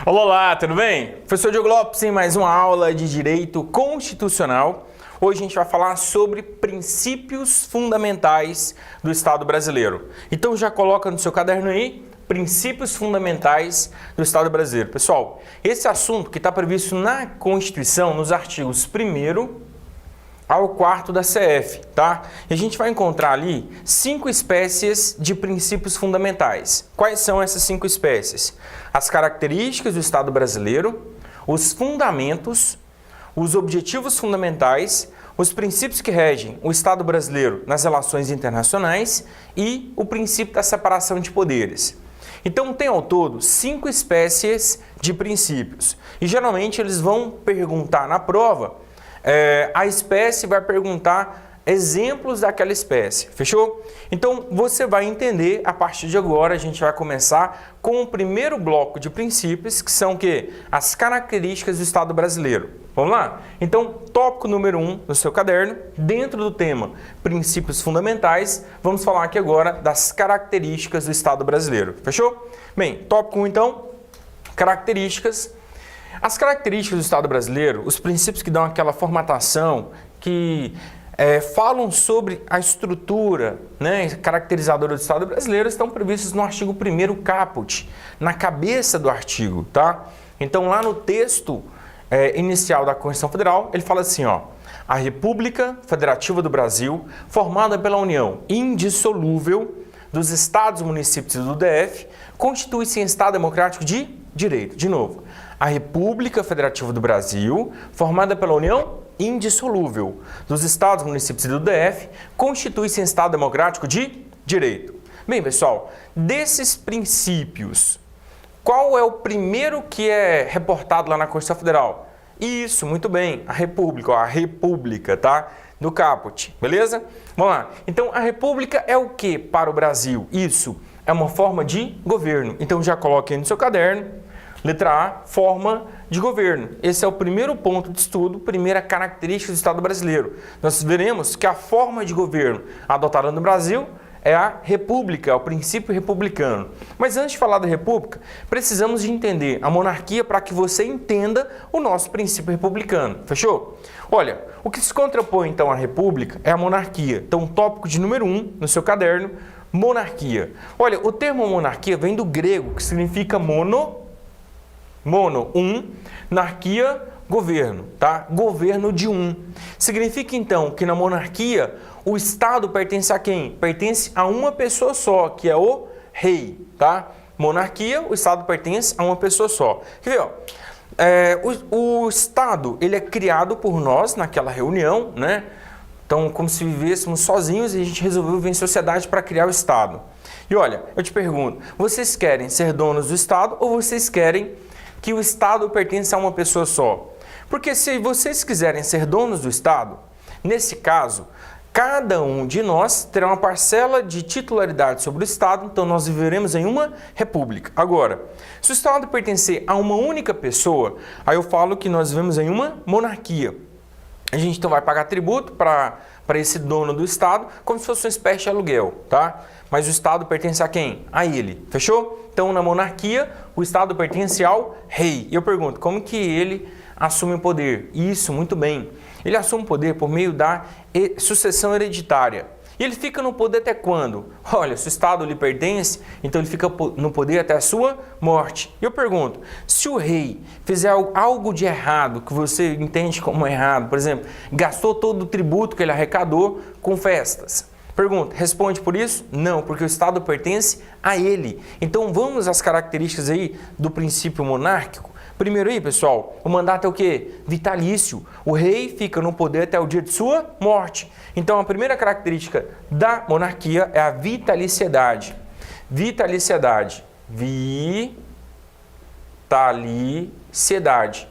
Olá, tudo bem? Professor Diogo Lopes em mais uma aula de Direito Constitucional. Hoje a gente vai falar sobre princípios fundamentais do Estado brasileiro. Então já coloca no seu caderno aí, princípios fundamentais do Estado brasileiro. Pessoal, esse assunto que está previsto na Constituição, nos artigos 1º ao 4º da CF, tá? E a gente vai encontrar ali 5 espécies de princípios fundamentais. Quais são essas 5 espécies? As características do Estado brasileiro, os fundamentos, os objetivos fundamentais, os princípios que regem o Estado brasileiro nas relações internacionais e o princípio da separação de poderes. Então tem ao todo 5 espécies de princípios. E geralmente eles vão perguntar na prova, a espécie vai perguntar exemplos daquela espécie, fechou? Então você vai entender, a partir de agora a gente vai começar com o primeiro bloco de princípios, que são o quê? As características do Estado brasileiro. Vamos lá? Então, tópico número 1 no seu caderno, dentro do tema princípios fundamentais, vamos falar aqui agora das características do Estado brasileiro, fechou? Bem, tópico 1 então, características. As características do Estado brasileiro, os princípios que dão aquela formatação, que falam sobre a estrutura, né, caracterizadora do Estado brasileiro, estão previstos no artigo 1º caput, na cabeça do artigo, tá? Então, lá no texto inicial da Constituição Federal, ele fala assim, ó, a República Federativa do Brasil, formada pela união indissolúvel dos Estados, municípios e do DF, constitui-se em Estado democrático de direito. De novo, a República Federativa do Brasil, formada pela união indissolúvel dos Estados, municípios e do DF, constitui-se em Estado democrático de direito. Bem, pessoal, desses princípios, qual é o primeiro que é reportado lá na Constituição Federal? Isso, muito bem, a República, tá? Do caput, beleza? Vamos lá. Então, a República é o que para o Brasil? Isso é uma forma de governo. Então, já coloque aí no seu caderno. Letra A, forma de governo. Esse é o primeiro ponto de estudo, primeira característica do Estado brasileiro. Nós veremos que a forma de governo adotada no Brasil é a república, é o princípio republicano. Mas antes de falar da república, precisamos de entender a monarquia para que você entenda o nosso princípio republicano. Fechou? Olha, o que se contrapõe então à república é a monarquia. Então, tópico de número 1 no seu caderno, monarquia. Olha, o termo monarquia vem do grego, que significa mono, narquia, governo, tá? Governo de um. Significa então que na monarquia o Estado pertence a quem? Pertence a uma pessoa só, que é o rei, tá? Monarquia, o Estado pertence a uma pessoa só. Quer ver, ó? O Estado, ele é criado por nós naquela reunião, né? Então, como se vivêssemos sozinhos e a gente resolveu viver em sociedade para criar o Estado. E olha, eu te pergunto, vocês querem ser donos do Estado ou vocês querem que o Estado pertence a uma pessoa só? Porque se vocês quiserem ser donos do Estado, nesse caso, cada um de nós terá uma parcela de titularidade sobre o Estado, então nós viveremos em uma república. Agora, se o Estado pertencer a uma única pessoa, aí eu falo que nós vivemos em uma monarquia. A gente então vai pagar tributo para esse dono do Estado, como se fosse uma espécie de aluguel, tá? Mas o Estado pertence a quem? A ele, fechou? Então, na monarquia, o Estado pertence ao rei. E eu pergunto, como que ele assume o poder? Isso, muito bem. Ele assume o poder por meio da sucessão hereditária. E ele fica no poder até quando? Olha, se o Estado lhe pertence, então ele fica no poder até a sua morte. E eu pergunto, se o rei fizer algo de errado, que você entende como errado, por exemplo, gastou todo o tributo que ele arrecadou com festas. Pergunta, responde por isso? Não, porque o Estado pertence a ele. Então vamos às características aí do princípio monárquico. Primeiro aí, pessoal, o mandato é o quê? Vitalício. O rei fica no poder até o dia de sua morte. Então a primeira característica da monarquia é a vitaliciedade. Vitaliciedade. Vitaliciedade.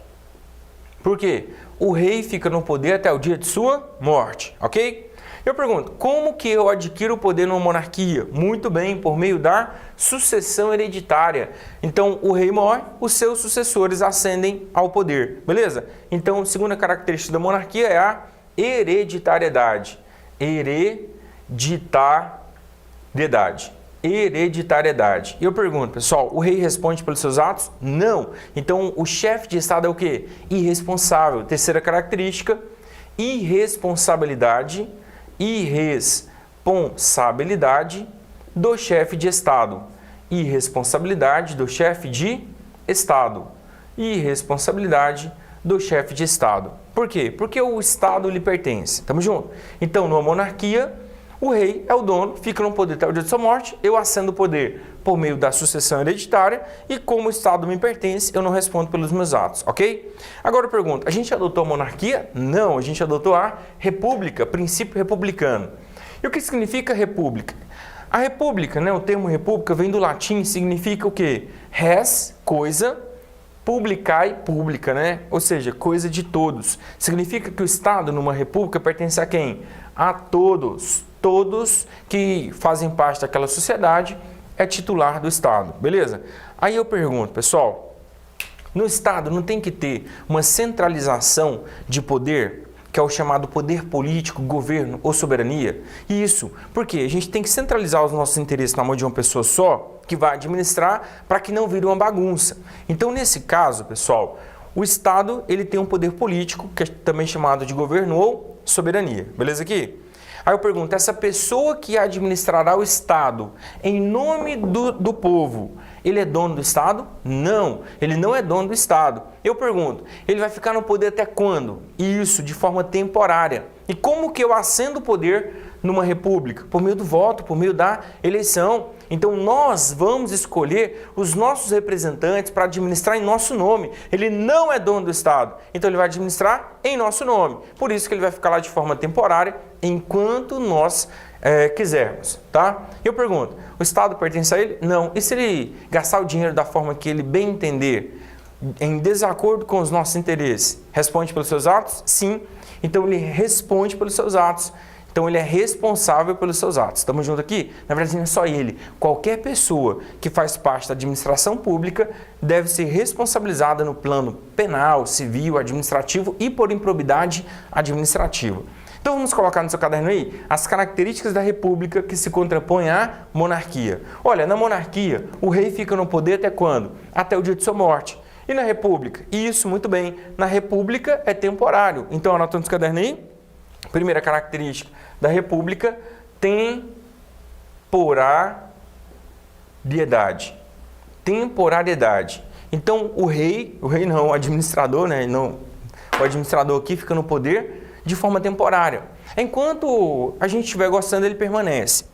Por quê? O rei fica no poder até o dia de sua morte, ok? Eu pergunto, como que eu adquiro o poder numa monarquia? Muito bem, por meio da sucessão hereditária. Então, o rei morre, os seus sucessores ascendem ao poder, beleza? Então, a segunda característica da monarquia é a hereditariedade. Hereditariedade. hereditariedade. E eu pergunto, pessoal, o rei responde pelos seus atos? Não. Então, o chefe de Estado é o quê? Irresponsável. Terceira característica, irresponsabilidade do chefe de Estado. Irresponsabilidade do chefe de Estado. Irresponsabilidade do chefe de Estado. Por quê? Porque o Estado lhe pertence. Tamo junto? Então, numa monarquia, o rei é o dono, fica no poder até o dia de sua morte, eu assendo o poder por meio da sucessão hereditária e como o Estado me pertence, eu não respondo pelos meus atos, ok? Agora eu pergunto, a gente adotou a monarquia? Não, a gente adotou a república, princípio republicano. E o que significa república? A república, né, o termo república vem do latim, significa o quê? Res, coisa, publicae, pública, né? Ou seja, coisa de todos. Significa que o Estado, numa república, pertence a quem? A todos. Todos que fazem parte daquela sociedade é titular do Estado, beleza? Aí eu pergunto, pessoal, no Estado não tem que ter uma centralização de poder, que é o chamado poder político, governo ou soberania? Isso, porque a gente tem que centralizar os nossos interesses na mão de uma pessoa só, que vai administrar, para que não vire uma bagunça. Então, nesse caso, pessoal, o Estado ele tem um poder político, que é também chamado de governo ou soberania, beleza aqui? Aí eu pergunto, essa pessoa que administrará o Estado em nome do povo, ele é dono do Estado? Não, ele não é dono do Estado. Eu pergunto, ele vai ficar no poder até quando? Isso, de forma temporária. E como que eu assendo o poder numa república? Por meio do voto, por meio da eleição. Então nós vamos escolher os nossos representantes para administrar em nosso nome. Ele não é dono do Estado, então ele vai administrar em nosso nome. Por isso que ele vai ficar lá de forma temporária enquanto nós quisermos, tá? Eu pergunto, o Estado pertence a ele? Não. E se ele gastar o dinheiro da forma que ele bem entender, em desacordo com os nossos interesses, responde pelos seus atos? Sim. Então ele responde pelos seus atos. Então ele é responsável pelos seus atos. Estamos juntos aqui? Na verdade não é só ele. Qualquer pessoa que faz parte da administração pública deve ser responsabilizada no plano penal, civil, administrativo e por improbidade administrativa. Então vamos colocar no seu caderno aí as características da república que se contrapõem à monarquia. Olha, na monarquia o rei fica no poder até quando? Até o dia de sua morte. E na república? Isso, muito bem. Na república é temporário. Então anota no seu caderno aí. Primeira característica da república, temporariedade. Temporariedade. Então o administrador, né? Não, o administrador aqui fica no poder de forma temporária. Enquanto a gente estiver gostando, ele permanece.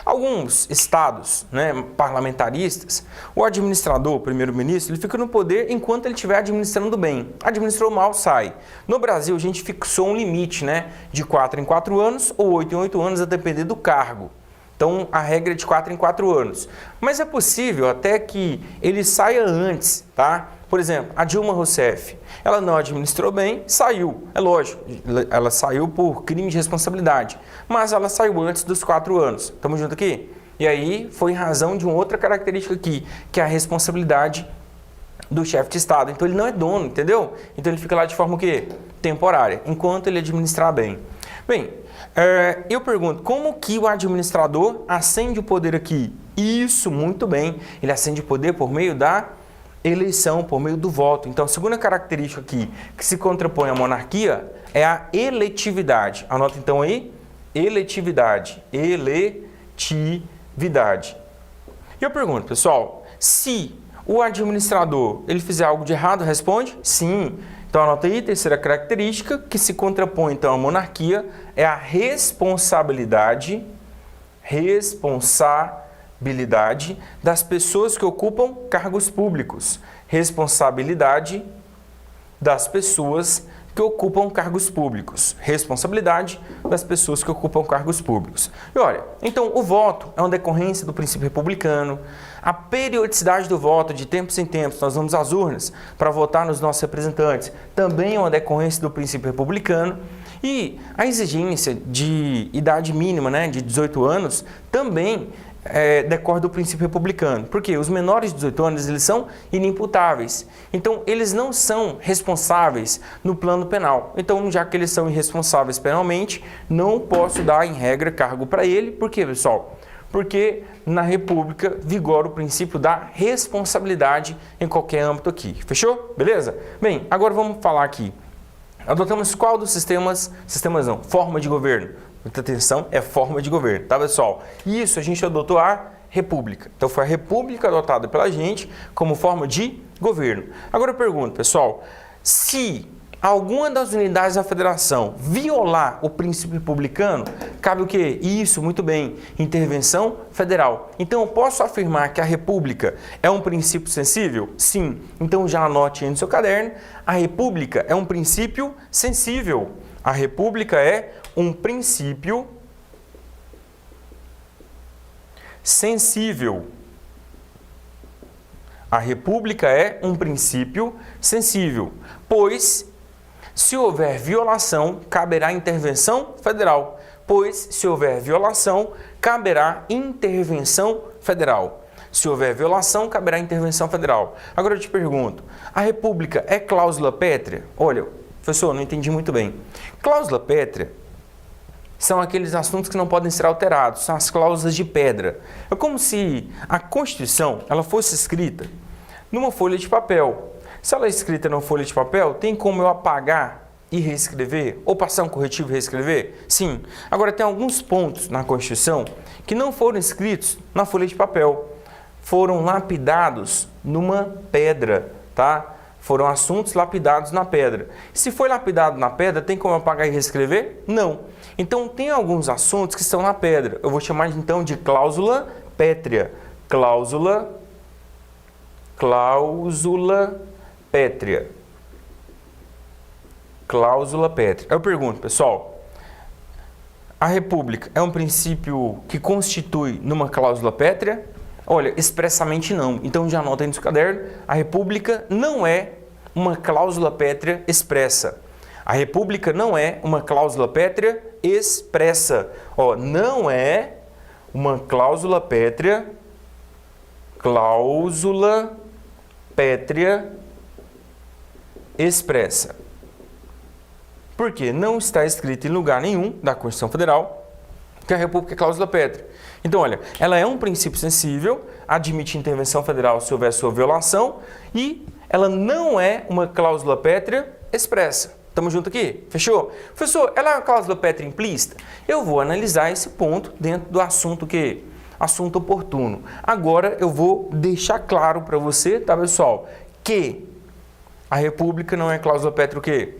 Alguns estados, né, parlamentaristas, o administrador, o primeiro-ministro, ele fica no poder enquanto ele estiver administrando bem. Administrou mal, sai. No Brasil, a gente fixou um limite, né, de 4 em 4 anos ou 8 em 8 anos, a depender do cargo. Então, a regra é de 4 em 4 anos. Mas é possível até que ele saia antes, tá? Por exemplo, a Dilma Rousseff, ela não administrou bem, saiu. É lógico, ela saiu por crime de responsabilidade, mas ela saiu antes dos 4 anos. Estamos juntos aqui? E aí foi em razão de uma outra característica aqui, que é a responsabilidade do chefe de Estado. Então ele não é dono, entendeu? Então ele fica lá de forma o quê? Temporária, enquanto ele administrar bem. Bem, eu pergunto, como que o administrador acende o poder aqui? Isso, muito bem, ele acende o poder por meio da eleição, por meio do voto. Então, a segunda característica aqui que se contrapõe à monarquia é a eletividade. Anota então aí, eletividade. Eletividade. E eu pergunto, pessoal, se o administrador ele fizer algo de errado, responde? Sim. Então, anota aí, terceira característica que se contrapõe então à monarquia é a responsabilidade das pessoas que ocupam cargos públicos. Responsabilidade das pessoas que ocupam cargos públicos. Responsabilidade das pessoas que ocupam cargos públicos. E olha, então o voto é uma decorrência do princípio republicano. A periodicidade do voto, de tempos em tempos, nós vamos às urnas para votar nos nossos representantes, também é uma decorrência do princípio republicano. E a exigência de idade mínima, né, de 18 anos, também decorre do princípio republicano. Porque os menores de 18 anos eles são inimputáveis. Então, eles não são responsáveis no plano penal. Então, já que eles são irresponsáveis penalmente, não posso dar, em regra, cargo para ele. Por quê, pessoal? Porque na República vigora o princípio da responsabilidade em qualquer âmbito aqui. Fechou? Beleza? Bem, agora vamos falar aqui. Adotamos qual dos sistemas não, forma de governo. Muita atenção, é forma de governo, tá, pessoal? Isso a gente adotou a República. Então foi a República adotada pela gente como forma de governo. Agora eu pergunto, pessoal, se alguma das unidades da federação violar o princípio republicano, cabe o quê? Isso, muito bem, intervenção federal. Então eu posso afirmar que a República é um princípio sensível? Sim. Então já anote aí no seu caderno, a República é um princípio sensível. A República é um princípio sensível. A República é um princípio sensível, pois se houver violação, caberá intervenção federal. Pois, se houver violação, caberá intervenção federal. Se houver violação, caberá intervenção federal. Agora eu te pergunto, a República é cláusula pétrea? Olha, professor, não entendi muito bem. Cláusula pétrea são aqueles assuntos que não podem ser alterados, são as cláusulas de pedra. É como se a Constituição ela fosse escrita numa folha de papel. Se ela é escrita numa folha de papel, tem como eu apagar e reescrever? Ou passar um corretivo e reescrever? Sim. Agora, tem alguns pontos na Constituição que não foram escritos na folha de papel. Foram lapidados numa pedra, tá? Foram assuntos lapidados na pedra. Se foi lapidado na pedra, tem como eu apagar e reescrever? Não. Então, tem alguns assuntos que estão na pedra. Eu vou chamar, então, de cláusula pétrea. Cláusula pétrea. Cláusula pétrea. Eu pergunto, pessoal, a República é um princípio que constitui numa cláusula pétrea? Olha, expressamente não. Então já anota aí no seu caderno, a República não é uma cláusula pétrea expressa. A República não é uma cláusula pétrea expressa. Ó, não é uma cláusula pétrea expressa. Por quê? Não está escrito em lugar nenhum da Constituição Federal que a República é cláusula pétrea. Então, olha, ela é um princípio sensível, admite intervenção federal se houver sua violação e ela não é uma cláusula pétrea expressa. Estamos juntos aqui? Fechou? Professor, ela é uma cláusula pétrea implícita? Eu vou analisar esse ponto dentro do assunto que assunto oportuno. Agora eu vou deixar claro para você, tá, pessoal, que a República não é cláusula pétrea o quê?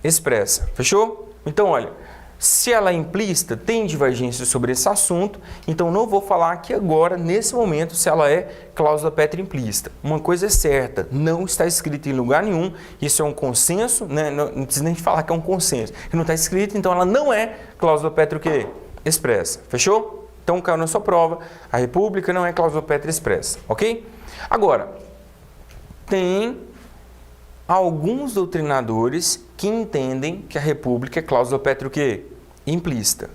Expressa. Fechou? Então, olha, se ela é implícita, tem divergência sobre esse assunto, então não vou falar aqui agora, nesse momento, se ela é cláusula pétrea implícita. Uma coisa é certa, não está escrito em lugar nenhum, isso é um consenso, né? Não precisa nem falar que é um consenso. Não está escrito, então ela não é cláusula pétrea o quê? Expressa. Fechou? Então, caiu na sua prova, a República não é cláusula pétrea expressa, ok? Agora, tem alguns doutrinadores que entendem que a República é cláusula pétrea o quê? Implícita.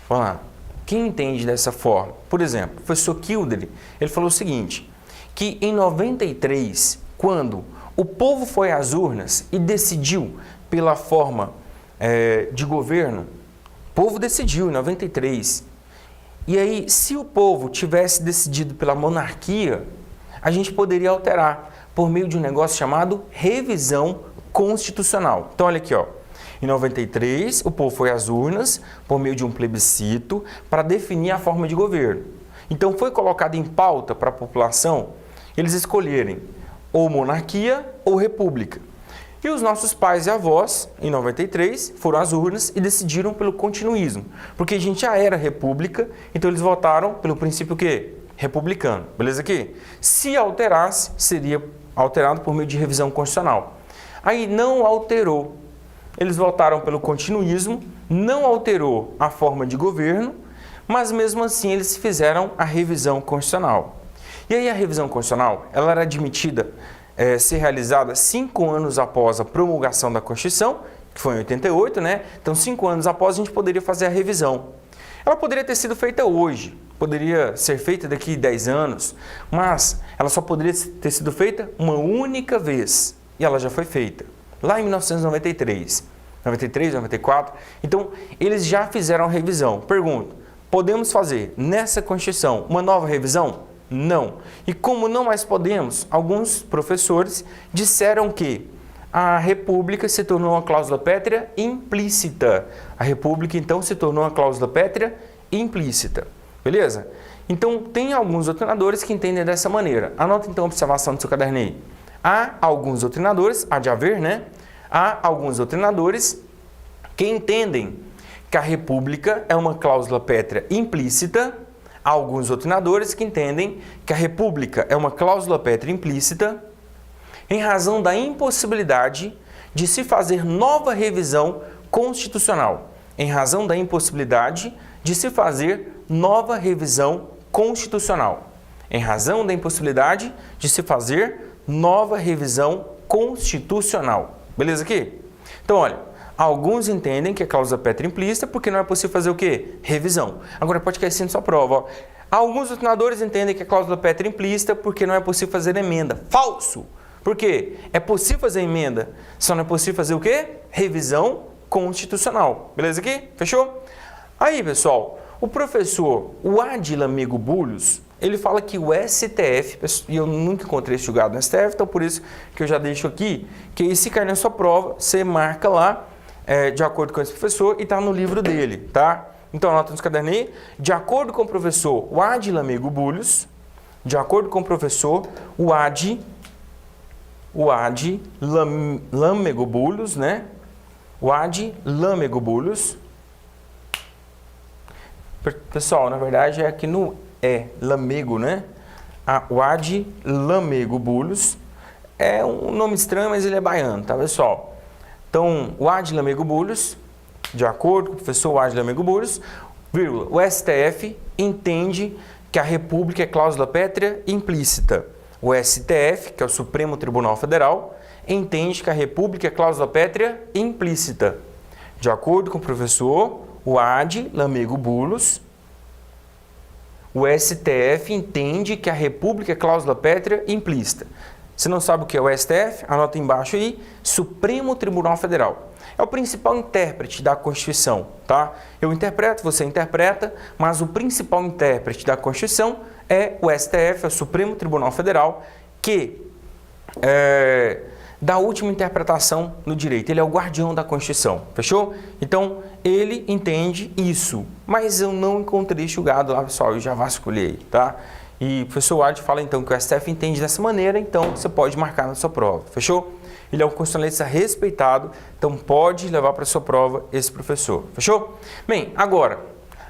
Vamos lá. Quem entende dessa forma? Por exemplo, o professor Kildare, ele falou o seguinte, que em 93, quando o povo foi às urnas e decidiu pela forma de governo, o povo decidiu em 93. E aí, se o povo tivesse decidido pela monarquia, a gente poderia alterar por meio de um negócio chamado revisão constitucional. Então, olha aqui, ó. Em 93, o povo foi às urnas por meio de um plebiscito para definir a forma de governo. Então, foi colocado em pauta para a população eles escolherem ou monarquia ou república. E os nossos pais e avós, em 93, foram às urnas e decidiram pelo continuismo. Porque a gente já era república, então eles votaram pelo princípio quê? Republicano. Beleza aqui? Se alterasse, seria alterado por meio de revisão constitucional. Aí não alterou. Eles votaram pelo continuismo, não alterou a forma de governo, mas mesmo assim eles fizeram a revisão constitucional. E aí a revisão constitucional, ela era admitida ser realizada 5 anos após a promulgação da Constituição, que foi em 88, né? Então, 5 anos após, a gente poderia fazer a revisão. Ela poderia ter sido feita hoje, poderia ser feita daqui a 10 anos, mas ela só poderia ter sido feita uma única vez. E ela já foi feita, lá em 1993, 93, 94. Então, eles já fizeram a revisão. Pergunto, podemos fazer nessa Constituição uma nova revisão? Não. E como não mais podemos, alguns professores disseram que a República se tornou uma cláusula pétrea implícita. A República, então, se tornou uma cláusula pétrea implícita. Beleza? Então, tem alguns doutrinadores que entendem dessa maneira. Anota, então, a observação do seu caderno aí. Há alguns doutrinadores, há de haver, né? Há alguns doutrinadores que entendem que a República é uma cláusula pétrea implícita. Há alguns doutrinadores que entendem que a República é uma cláusula pétrea implícita em razão da impossibilidade de se fazer nova revisão constitucional. Em razão da impossibilidade de se fazer nova revisão constitucional. Em razão da impossibilidade de se fazer nova revisão constitucional. Beleza aqui? Então, olha, alguns entendem que é cláusula pétrea implícita porque não é possível fazer o quê? Revisão. Agora pode cair assim na sua prova. Ó. Alguns doutrinadores entendem que é cláusula pétrea implícita porque não é possível fazer emenda. Falso! Por quê? É possível fazer emenda, só não é possível fazer o quê? Revisão constitucional. Beleza aqui? Fechou? Aí, pessoal, o professor Adila Mego Bulhos, ele fala que o STF, e eu nunca encontrei esse julgado no STF, então por isso que eu já deixo aqui, que se cair na sua prova, você marca lá, de acordo com esse professor, e está no livro dele, tá? Então, anota nos cadernos aí, de acordo com o professor Adila Mego Bulhos, de acordo com o professor Adila Mego Bulhos, né? Adila Mego Bulhos. Pessoal, na verdade é aqui no Lamego, né? Adila Mego Bulhos. É um nome estranho, mas ele é baiano, tá, pessoal? Então, o Adila Mego Bulhos, de acordo com o professor Adila Mego Bulhos, vírgula, o STF entende que a República é cláusula pétrea implícita. O STF, que é o Supremo Tribunal Federal, entende que a República é cláusula pétrea implícita. De acordo com o professor Adila Mego Bulhos, o STF entende que a República é cláusula pétrea implícita. Se não sabe o que é o STF, anota embaixo aí, Supremo Tribunal Federal. É o principal intérprete da Constituição, tá? Eu interpreto, você interpreta, mas o principal intérprete da Constituição é o STF, é o Supremo Tribunal Federal, que dá a última interpretação no direito. Ele é o guardião da Constituição, fechou? Então, ele entende isso, mas eu não encontrei julgado lá, pessoal, eu já vasculhei, tá? E o professor Wade fala, então, que o STF entende dessa maneira, então você pode marcar na sua prova, fechou? Ele é um constitucionalista respeitado, então pode levar para a sua prova esse professor, fechou? Bem, agora,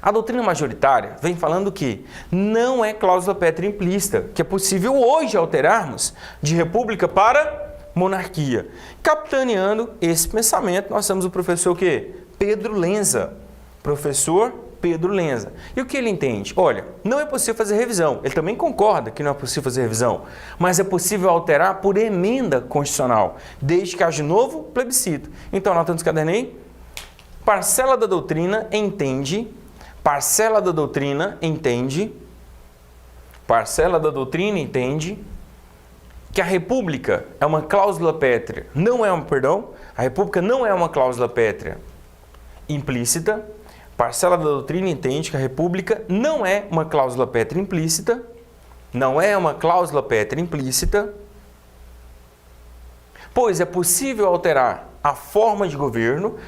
a doutrina majoritária vem falando que não é cláusula pétrea implícita, que é possível hoje alterarmos de república para monarquia. Capitaneando esse pensamento, nós temos o professor o quê? Pedro Lenza. Professor Pedro Lenza. E o que ele entende? Olha, não é possível fazer revisão. Ele também concorda que não é possível fazer revisão, mas é possível alterar por emenda constitucional, desde que haja novo plebiscito. Então, anotando os cadernos aí, parcela da doutrina entende que a República é uma cláusula pétrea, a República não é uma cláusula pétrea implícita. Parcela da doutrina entende que a República não é uma cláusula pétrea implícita, pois é possível alterar a forma de governo,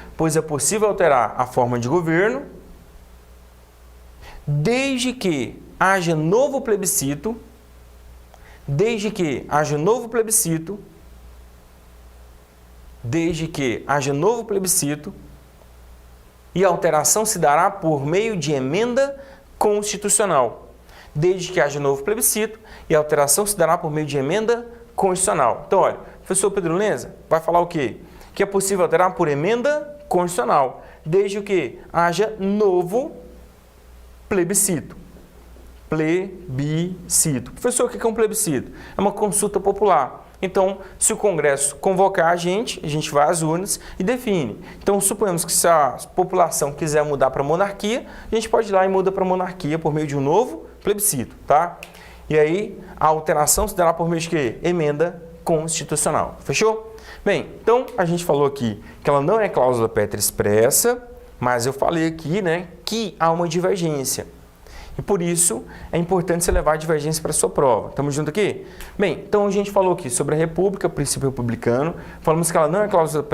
desde que haja novo plebiscito, e a alteração se dará por meio de emenda constitucional. Desde que haja novo plebiscito e a alteração se dará por meio de emenda constitucional. Então, olha, o professor Pedro Lenza vai falar o quê? Que é possível alterar por emenda constitucional, desde que haja novo plebiscito. Professor, o que é um plebiscito? É uma consulta popular. Então, se o Congresso convocar a gente vai às urnas e define. Então, suponhamos que se a população quiser mudar para monarquia, a gente pode ir lá e muda para monarquia por meio de um novo plebiscito, tá? E aí, a alteração se dará por meio de quê? Emenda constitucional. Fechou? Bem, então, a gente falou aqui que ela não é cláusula pétrea expressa, mas eu falei aqui, né, que há uma divergência. E por isso é importante você levar a divergência para a sua prova. Estamos juntos aqui? Bem, então a gente falou aqui sobre a República, princípio republicano. Falamos que ela não é cláusula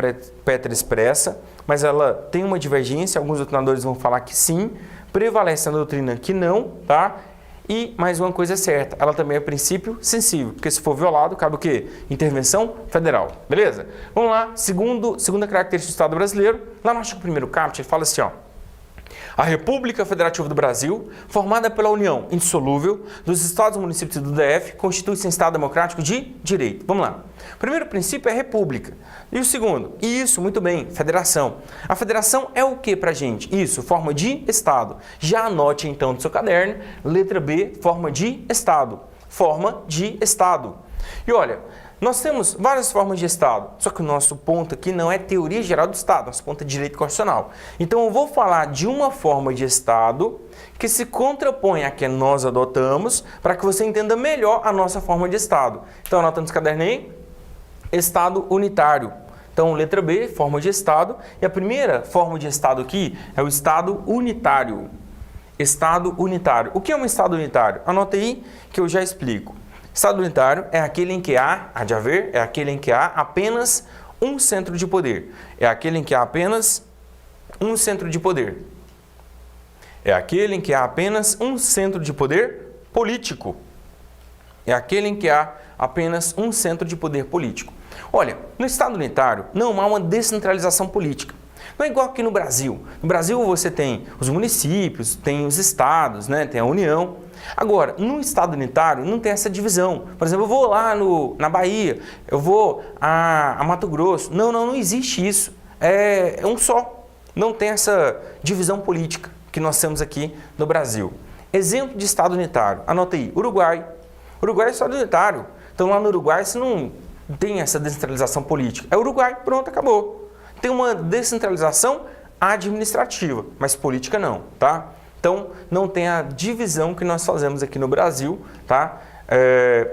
pétrea expressa, mas ela tem uma divergência. Alguns doutrinadores vão falar que sim. Prevalece a doutrina que não, tá? E mais uma coisa é certa, ela também é princípio sensível, porque se for violado, cabe o quê? Intervenção federal, beleza? Vamos lá, segunda característica do Estado brasileiro. Lá no artigo 1º caput, ele fala assim, ó. A República Federativa do Brasil, formada pela união indissolúvel dos Estados e municípios do DF, constitui-se um Estado democrático de direito. Vamos lá. O primeiro princípio é a República. E o segundo? Isso, muito bem, federação. A federação é o que pra gente? Isso, forma de Estado. Já anote então no seu caderno, letra B, forma de Estado. Forma de Estado. E olha, nós temos várias formas de Estado, só que o nosso ponto aqui não é teoria geral do Estado, nosso ponto é direito constitucional. Então eu vou falar de uma forma de Estado que se contrapõe à que nós adotamos para que você entenda melhor a nossa forma de Estado. Então anota nos cadernos aí, Estado unitário. Então letra B, forma de Estado. E a primeira forma de Estado aqui é o Estado unitário. Estado unitário. O que é um Estado unitário? Anota aí que eu já explico. Estado unitário é aquele em que há aquele em que há apenas um centro de poder. É aquele em que há apenas um centro de poder. É aquele em que há apenas um centro de poder político. É aquele em que há apenas um centro de poder político. Olha, no Estado unitário não há uma descentralização política. Não é igual aqui no Brasil. No Brasil você tem os municípios, tem os estados, né? Tem a União. Agora, no Estado unitário não tem essa divisão. Por exemplo, eu vou lá na Bahia, eu vou a Mato Grosso. Não existe isso. É um só. Não tem essa divisão política que nós temos aqui no Brasil. Exemplo de Estado unitário. Anota aí, Uruguai. Uruguai é Estado unitário. Então lá no Uruguai você não tem essa descentralização política. É Uruguai, pronto, acabou. Tem uma descentralização administrativa, mas política não, tá? Então, não tem a divisão que nós fazemos aqui no Brasil, tá?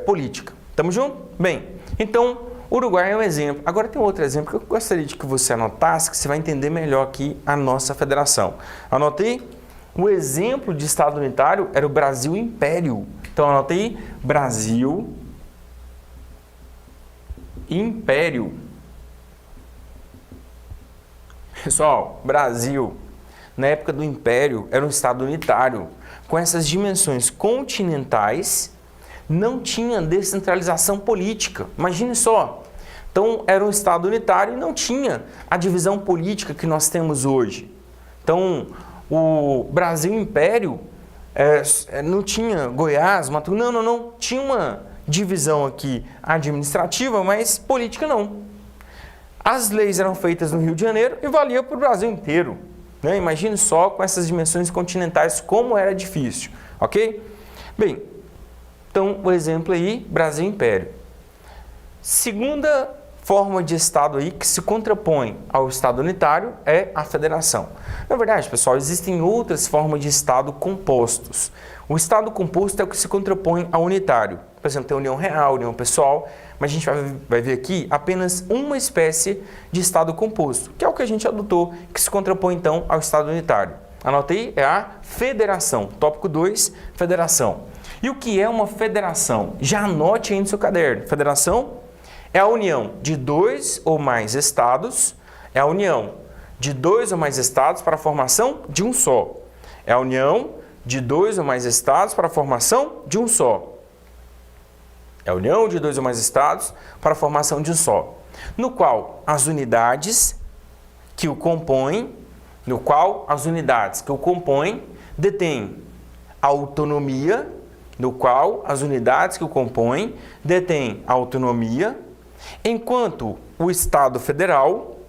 Política. Tamo junto? Bem, então, Uruguai é um exemplo. Agora tem outro exemplo que eu gostaria de que você anotasse, que você vai entender melhor aqui a nossa federação. Anotei? O exemplo de Estado unitário era o Brasil Império. Então, anotei? Brasil Império. Pessoal, Brasil, na época do Império, era um Estado unitário. Com essas dimensões continentais, não tinha descentralização política. Imagine só. Então, era um Estado unitário e não tinha a divisão política que nós temos hoje. Então, o Brasil Império não tinha Goiás, Mato Grosso, não. Tinha uma divisão aqui administrativa, mas política não. As leis eram feitas no Rio de Janeiro e valia para o Brasil inteiro. Né? Imagine só com essas dimensões continentais como era difícil, ok? Bem, então o exemplo aí, Brasil Império. Segunda forma de Estado aí que se contrapõe ao Estado unitário é a federação. Na verdade, pessoal, existem outras formas de Estado compostos. O Estado composto é o que se contrapõe ao unitário. Por exemplo, tem união real, união pessoal, mas a gente vai ver aqui apenas uma espécie de Estado composto, que é o que a gente adotou, que se contrapõe então ao Estado unitário. Anota aí, é a federação. Tópico 2, federação. E o que é uma federação? Já anote aí no seu caderno. Federação é a união de dois ou mais estados, é a união de dois ou mais estados para a formação de um só. É a união de dois ou mais estados para a formação de um só. É a união de dois ou mais estados para a formação de um só. No qual as unidades que o compõem, detêm autonomia, enquanto o Estado federal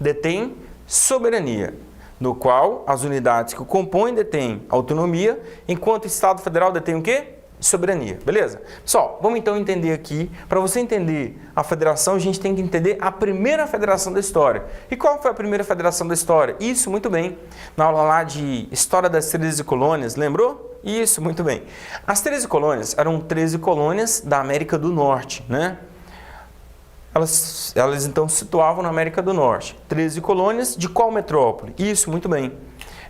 detém soberania, no qual as unidades que o compõem detêm autonomia, enquanto o Estado federal detém o quê? Soberania, beleza? Pessoal, vamos então entender aqui, para você entender a federação, a gente tem que entender a primeira federação da história. E qual foi a primeira federação da história? Isso, muito bem. Na aula lá de História das 13 Colônias, lembrou? Isso, muito bem. As 13 colônias eram 13 colônias da América do Norte, né? elas então se situavam na América do Norte. 13 colônias de qual metrópole? Isso, muito bem.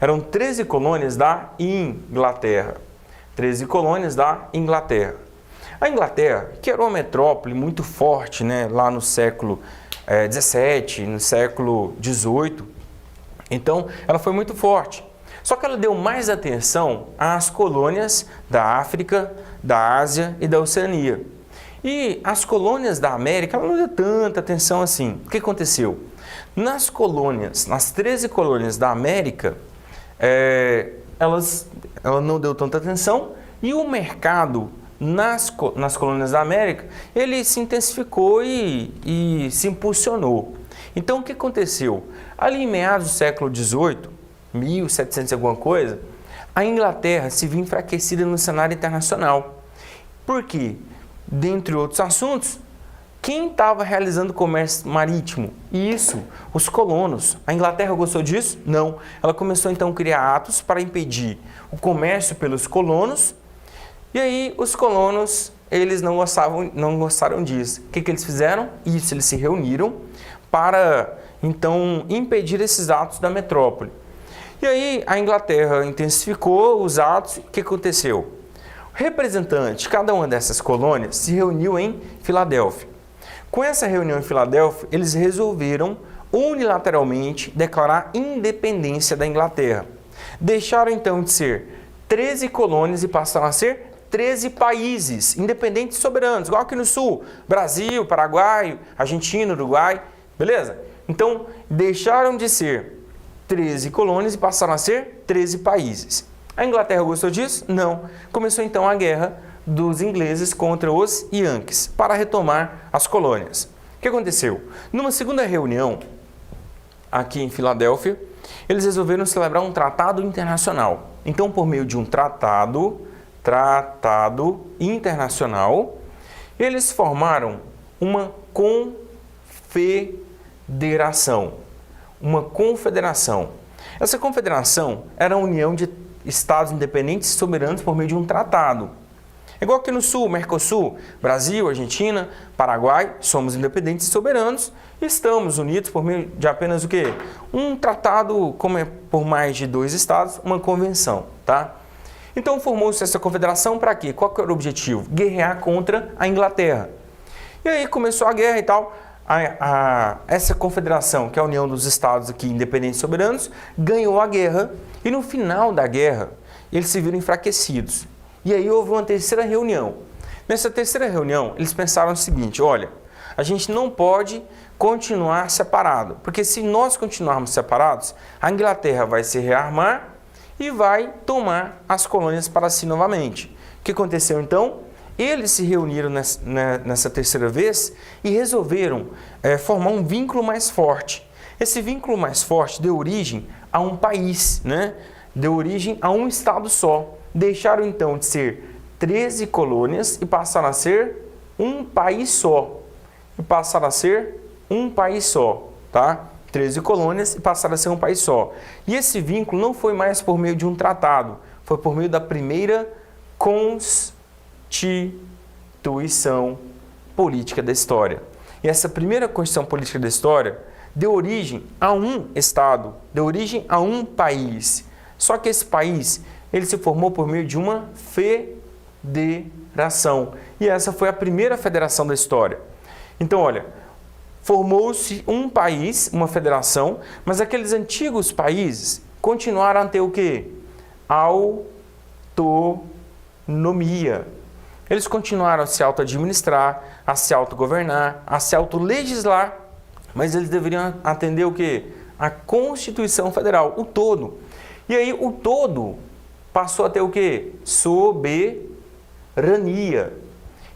Eram 13 colônias da Inglaterra. 13 colônias da Inglaterra. A Inglaterra, que era uma metrópole muito forte, né, lá no século XVII, no século XVIII, então ela foi muito forte. Só que ela deu mais atenção às colônias da África, da Ásia e da Oceania. E as colônias da América, ela não deu tanta atenção assim. O que aconteceu? Nas colônias, nas 13 colônias da América, ela não deu tanta atenção e o mercado nas colônias da América, ele se intensificou e se impulsionou. Então, o que aconteceu? Ali em meados do século XVIII, 1700 e alguma coisa, a Inglaterra se viu enfraquecida no cenário internacional. Por quê? Dentre outros assuntos, quem estava realizando comércio marítimo? Isso, os colonos. A Inglaterra gostou disso? Não. Ela começou então a criar atos para impedir o comércio pelos colonos. E aí os colonos, eles não gostaram disso. O que eles fizeram? Isso, eles se reuniram para então impedir esses atos da metrópole. E aí a Inglaterra intensificou os atos. O que aconteceu? O representante de cada uma dessas colônias se reuniu em Filadélfia. Com essa reunião em Filadélfia, eles resolveram unilateralmente declarar independência da Inglaterra. Deixaram então de ser 13 colônias e passaram a ser 13 países independentes e soberanos, igual aqui no Sul, Brasil, Paraguai, Argentina, Uruguai, beleza? Então, deixaram de ser 13 colônias e passaram a ser 13 países. A Inglaterra gostou disso? Não. Começou então a guerra dos ingleses contra os Yankees para retomar as colônias. O que aconteceu? Numa segunda reunião, aqui em Filadélfia, eles resolveram celebrar um tratado internacional. Então, por meio de um tratado internacional, eles formaram uma confederação. Uma confederação. Essa confederação era a união de estados independentes e soberanos por meio de um tratado. Igual aqui no Sul, Mercosul, Brasil, Argentina, Paraguai, somos independentes e soberanos e estamos unidos por meio de apenas o quê? Um tratado, como é por mais de 2 estados, uma convenção, tá? Então formou-se essa confederação para quê? Qual que era o objetivo? Guerrear contra a Inglaterra. E aí começou a guerra e tal. Essa confederação, que é a união dos estados aqui independentes e soberanos, ganhou a guerra e no final da guerra eles se viram enfraquecidos. E aí houve uma terceira reunião. Nessa terceira reunião eles pensaram o seguinte: olha, a gente não pode continuar separado, porque se nós continuarmos separados, a Inglaterra vai se rearmar e vai tomar as colônias para si novamente. O que aconteceu então? Eles se reuniram nessa terceira vez e resolveram formar um vínculo mais forte. Esse vínculo mais forte deu origem a um país, né? Deu origem a um estado só. Deixaram então de ser 13 colônias e passaram a ser um país só. Tá? 13 colônias e passaram a ser um país só. E esse vínculo não foi mais por meio de um tratado, foi por meio da primeira Constituição Política da história. E essa primeira Constituição Política da história deu origem a um Estado, deu origem a um país. Só que esse país, ele se formou por meio de uma federação. E essa foi a primeira federação da história. Então, olha, formou-se um país, uma federação, mas aqueles antigos países continuaram a ter o quê? Autonomia. Eles continuaram a se auto-administrar, a se autogovernar, a se autolegislar, mas eles deveriam atender o quê? A Constituição Federal, o todo. E aí o todo passou a ter o quê? Soberania.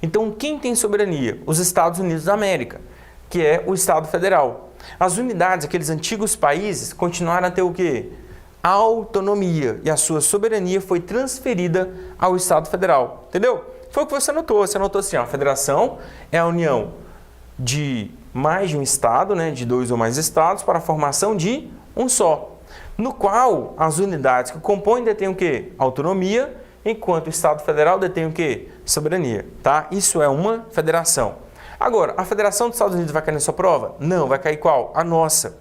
Então quem tem soberania? Os Estados Unidos da América, que é o Estado Federal. As unidades, aqueles antigos países, continuaram a ter o quê? Autonomia. E a sua soberania foi transferida ao Estado Federal. Entendeu? Foi o que você anotou. Você anotou assim, ó, a federação é a união de mais de um estado, né, de 2 ou mais estados, para a formação de um só, no qual as unidades que compõem detêm o quê? Autonomia, enquanto o Estado Federal detém o quê? Soberania, tá? Isso é uma federação. Agora, a Federação dos Estados Unidos vai cair na sua prova? Não, vai cair qual? A nossa.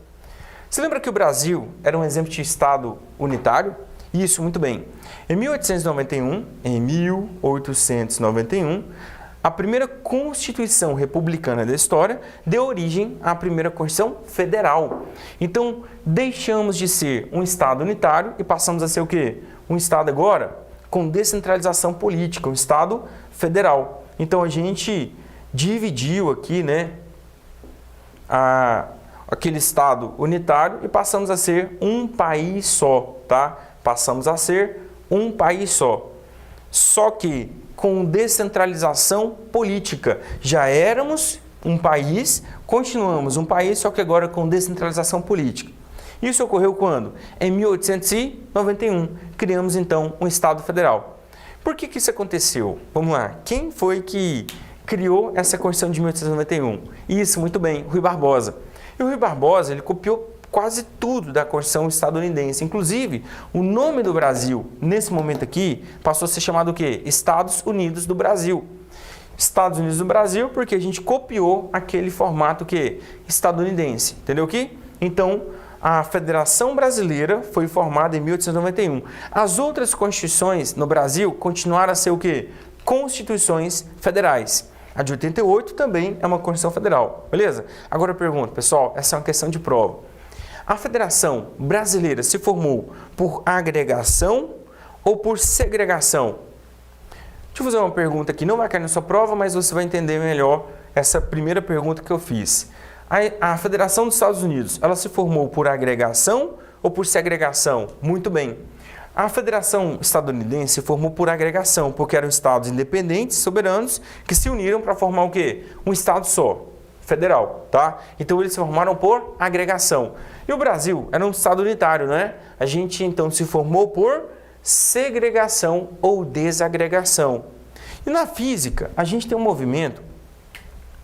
Você lembra que o Brasil era um exemplo de Estado unitário? Isso, muito bem. Em 1891, a primeira Constituição republicana da história deu origem à primeira Constituição Federal. Então, deixamos de ser um Estado unitário e passamos a ser o quê? Um Estado agora com descentralização política, um Estado federal. Então, a gente dividiu aqui, né, aquele Estado unitário e passamos a ser um país só, tá? Passamos a ser um país só. Só que com descentralização política. Já éramos um país, continuamos um país, só que agora com descentralização política. Isso ocorreu quando? Em 1891. Criamos então um Estado Federal. Por que isso aconteceu? Vamos lá. Quem foi que criou essa Constituição de 1891? Isso, muito bem, Rui Barbosa. E o Rui Barbosa, ele copiou quase tudo da Constituição estadunidense. Inclusive, o nome do Brasil, nesse momento aqui, passou a ser chamado o quê? Estados Unidos do Brasil. Estados Unidos do Brasil, porque a gente copiou aquele formato que estadunidense. Entendeu aqui? Então, a Federação Brasileira foi formada em 1891. As outras constituições no Brasil continuaram a ser o quê? Constituições federais. A de 88 também é uma Constituição Federal, beleza? Agora eu pergunto, pessoal, essa é uma questão de prova. A Federação Brasileira se formou por agregação ou por segregação? Deixa eu fazer uma pergunta aqui, não vai cair na sua prova, mas você vai entender melhor essa primeira pergunta que eu fiz. A Federação dos Estados Unidos, ela se formou por agregação ou por segregação? Muito bem. A Federação Estadunidense se formou por agregação, porque eram estados independentes, soberanos, que se uniram para formar o quê? Um estado só, federal, tá? Então eles se formaram por agregação. E o Brasil era um estado unitário, né? A gente então se formou por segregação ou desagregação. E na física, a gente tem um movimento,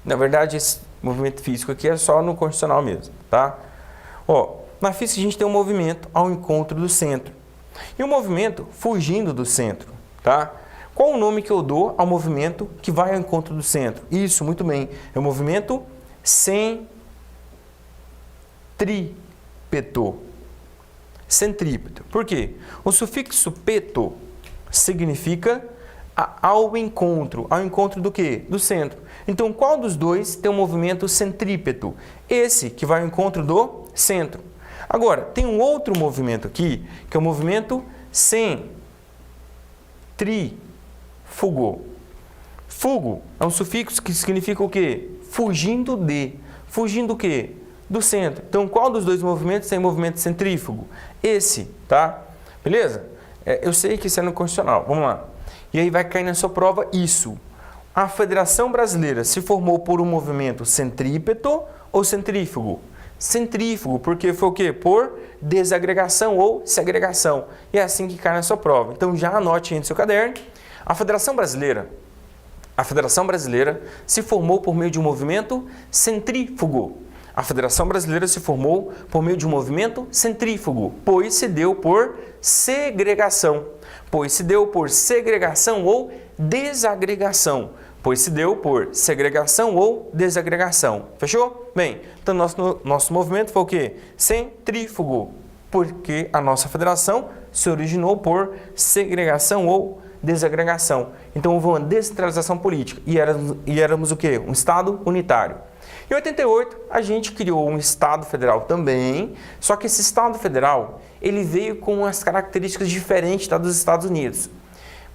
na verdade esse movimento físico aqui é só no constitucional mesmo, tá? Ó, na física a gente tem um movimento ao encontro do centro. E um movimento fugindo do centro, tá? Qual o nome que eu dou ao movimento que vai ao encontro do centro? Isso, muito bem. É o movimento centrípeto. Centrípeto. Por quê? O sufixo peto significa ao encontro. Ao encontro do quê? Do centro. Então, qual dos dois tem um movimento centrípeto? Esse que vai ao encontro do centro. Agora, tem um outro movimento aqui, que é o movimento centrífugo. Fugo é um sufixo que significa o quê? Fugindo de. Fugindo o quê? Do centro. Então, qual dos dois movimentos tem movimento centrífugo? Esse, tá? Beleza? Eu sei que isso é no constitucional. Vamos lá. E aí vai cair na sua prova isso. A Federação Brasileira se formou por um movimento centrípeto ou centrífugo? Centrífugo, porque foi o quê? Por desagregação ou segregação. E é assim que cai na sua prova. Então já anote aí no seu caderno. A Federação Brasileira se formou por meio de um movimento centrífugo. A Federação Brasileira se formou por meio de um movimento centrífugo, pois se deu por segregação. Pois se deu por segregação ou desagregação. Pois se deu por segregação ou desagregação. Fechou? Bem, então nosso movimento foi o quê? Centrífugo, porque a nossa federação se originou por segregação ou desagregação. Então houve uma descentralização política e éramos o quê? Um Estado unitário. Em 88, a gente criou um Estado Federal também, só que esse Estado Federal ele veio com as características diferentes das dos Estados Unidos.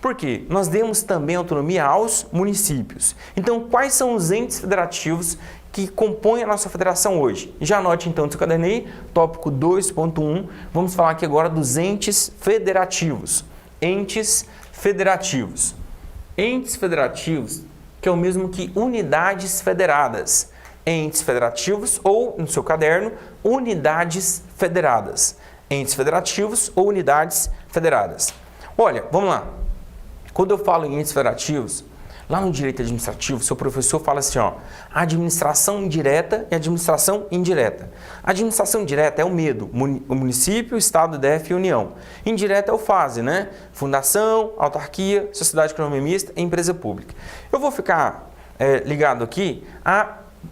Por quê? Nós demos também autonomia aos municípios. Então, quais são os entes federativos que compõem a nossa federação hoje? Já anote então no seu caderno aí, tópico 2.1, vamos falar aqui agora dos entes federativos. Entes federativos. Entes federativos, que é o mesmo que unidades federadas. Entes federativos ou, no seu caderno, unidades federadas. Entes federativos ou unidades federadas. Olha, vamos lá. Quando eu falo em entes federativos, lá no direito administrativo, seu professor fala assim, ó, administração direta e administração indireta. A administração direta é o medo, o município, o estado, o DF e a União. Indireta é o FASE, né? Fundação, autarquia, sociedade econômica mista e empresa pública. Eu vou ficar ligado aqui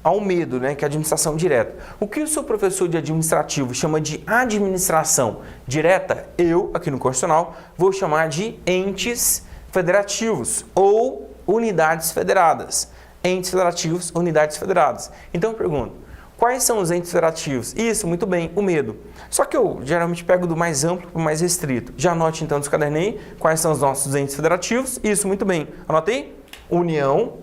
ao medo, né, que é a administração direta. O que o seu professor de administrativo chama de administração direta, eu, aqui no Constitucional, vou chamar de entes federativos ou unidades federadas. Entes federativos, unidades federadas. Então eu pergunto, quais são os entes federativos? Isso, muito bem, o medo. Só que eu geralmente pego do mais amplo para o mais restrito. Já anote então, descadernei, quais são os nossos entes federativos. Isso, muito bem. Anotei? União,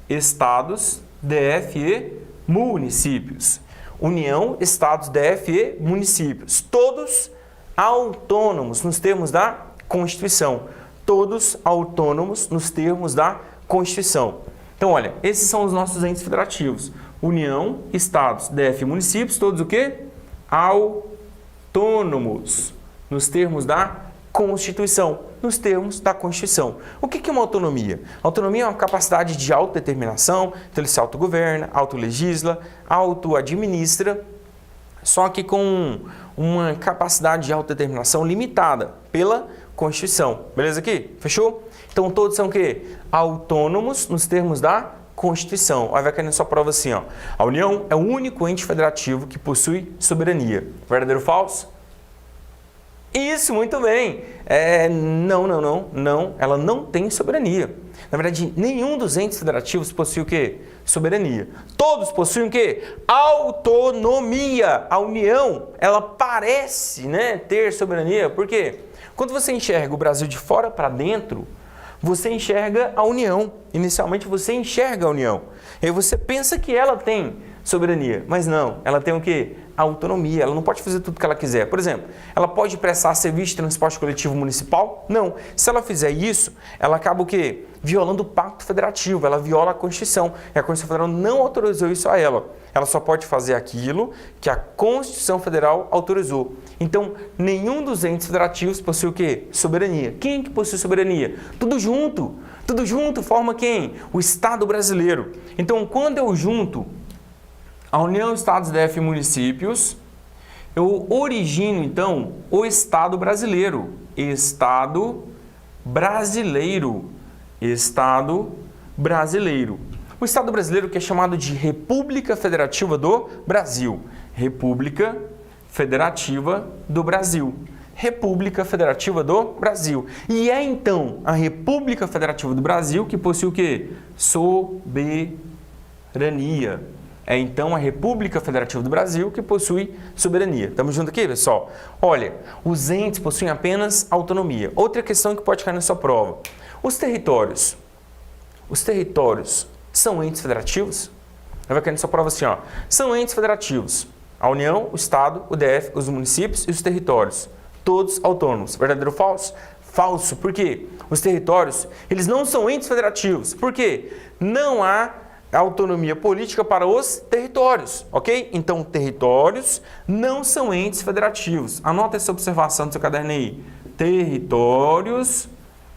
Estados, DF e municípios. União, Estados, DF e municípios. Todos autônomos nos termos da Constituição. Todos autônomos nos termos da Constituição. Então, olha, esses são os nossos entes federativos. União, Estados, DF e municípios, todos o quê? Autônomos nos termos da Constituição. Nos termos da Constituição. O que é uma autonomia? Autonomia é uma capacidade de autodeterminação, então ele se autogoverna, autolegisla, autoadministra, só que com uma capacidade de autodeterminação limitada pela Constituição. Beleza aqui? Fechou? Então todos são o quê? Autônomos nos termos da Constituição. Aí vai cair na sua prova assim, ó. A União é o único ente federativo que possui soberania. Verdadeiro ou falso? Isso, muito bem. Não, ela não tem soberania. Na verdade, nenhum dos entes federativos possui o quê? Soberania. Todos possuem o quê? Autonomia. A União, ela parece, né, ter soberania. Por quê? Quando você enxerga o Brasil de fora para dentro, você enxerga a União. Inicialmente você enxerga a União. E aí você pensa que ela tem soberania, mas não, ela tem o quê? Autonomia, ela não pode fazer tudo o que ela quiser. Por exemplo, ela pode prestar serviço de transporte coletivo municipal? Não. Se ela fizer isso, ela acaba o quê? Violando o Pacto Federativo, ela viola a Constituição. E a Constituição Federal não autorizou isso a ela. Ela só pode fazer aquilo que a Constituição Federal autorizou. Então, nenhum dos entes federativos possui o quê? Soberania. Quem que possui soberania? Tudo junto. Tudo junto forma quem? O Estado brasileiro. Então, quando eu junto a União, Estados, DF e municípios, eu origino, então, o Estado brasileiro. Estado brasileiro. Estado brasileiro. O Estado brasileiro que é chamado de República Federativa do Brasil. República Federativa do Brasil. República Federativa do Brasil. E é, então, a República Federativa do Brasil que possui o quê? Soberania. É então a República Federativa do Brasil que possui soberania. Estamos juntos aqui, pessoal? Olha, os entes possuem apenas autonomia. Outra questão que pode cair na sua prova. Os territórios são entes federativos? Vai cair na sua prova assim, ó. São entes federativos. A União, o Estado, o DF, os municípios e os territórios. Todos autônomos. Verdadeiro ou falso? Falso. Por quê? Os territórios, eles não são entes federativos. Por quê? Não há autonomia política para os territórios, ok? Então, territórios não são entes federativos. Anota essa observação do seu caderno aí. Territórios